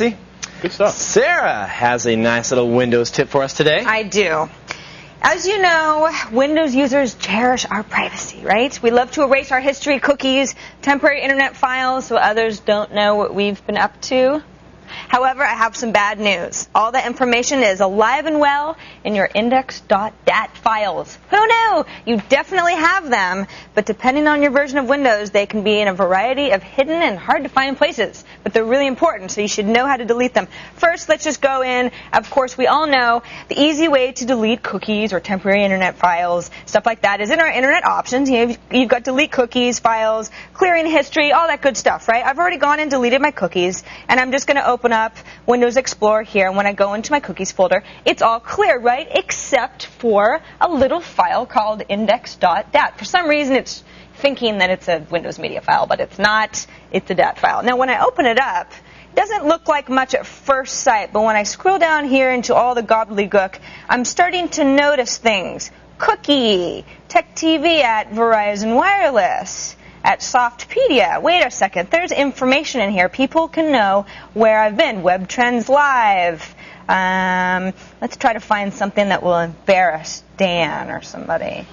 See? Good stuff. Sarah has a nice little Windows tip for us today. I do. As you know, Windows users cherish our privacy, right? We love to erase our history, cookies, temporary internet files so others don't know what we've been up to. However, I have some bad news. All that information is alive and well in your index.dat files. Who knew? You definitely have them, but depending on your version of Windows, they can be in a variety of hidden and hard to find places. But they're really important, so you should know how to delete them. First, let's just go in. Of course, we all know the easy way to delete cookies or temporary internet files, stuff like that, is in our internet options. You've got delete cookies, files, clearing history, all that good stuff, right? I've already gone and deleted my cookies, and I'm just going to open up Windows Explorer here, and when I go into my cookies folder, it's all clear, right? Except for a little file called index.dat. For some reason, it's thinking that it's a Windows media file, but it's not. It's a .dat file. Now, when I open it up, it doesn't look like much at first sight, but when I scroll down here into all the gobbledygook, I'm starting to notice things. Cookie, Tech TV at Verizon Wireless, at Softpedia. Wait a second, there's information in here. People can know where I've been. Web Trends Live. Let's try to find something that will embarrass Dan or somebody.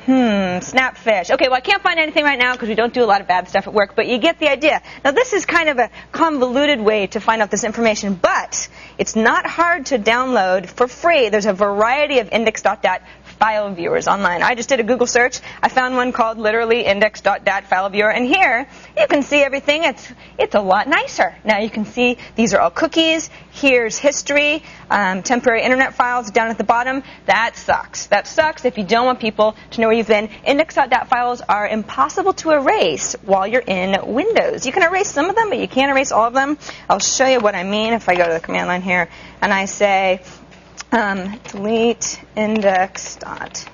Snapfish. Okay, well, I can't find anything right now because we don't do a lot of bad stuff at work, but you get the idea. Now, this is kind of a convoluted way to find out this information, but it's not hard to download for free. There's a variety of index.dat file viewers online. I just did a Google search. I found one called literally index.dat file viewer, and here you can see everything. It's a lot nicer. Now you can see these are all cookies. Here's history, temporary internet files down at the bottom. That sucks. That sucks if you don't want people to know where you've been. Index.dat files are impossible to erase while you're in Windows. You can erase some of them, but you can't erase all of them. I'll show you what I mean if I go to the command line here and I say delete index.dat,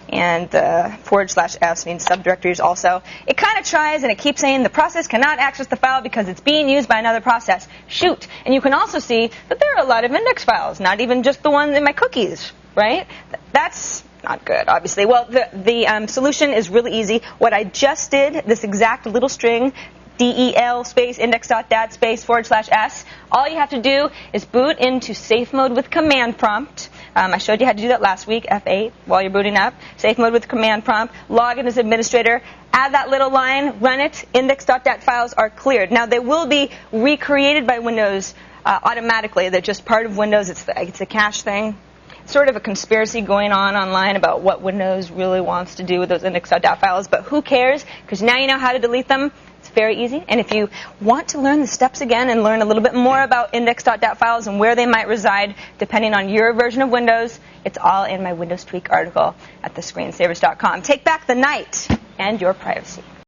and the /s means subdirectories also. It kind of tries, and it keeps saying the process cannot access the file because it's being used by another process. Shoot. And you can also see that there are a lot of index files, not even just the ones in my cookies, right? That's not good, obviously. Well, the solution is really easy. What I just did, this exact little string, del space index.dat space /s. All you have to do is boot into safe mode with command prompt. I showed you how to do that last week, F8, while you're booting up. Safe mode with command prompt. Log in as administrator. Add that little line. Run it. Index.dat files are cleared. Now, they will be recreated by Windows automatically. They're just part of Windows. It's a cache thing. Sort of a conspiracy going on online about what Windows really wants to do with those index.dat files, but who cares? Because now you know how to delete them. It's very easy. And if you want to learn the steps again and learn a little bit more about index.dat files and where they might reside depending on your version of Windows, it's all in my Windows Tweak article at thescreensavers.com. Take back the night and your privacy.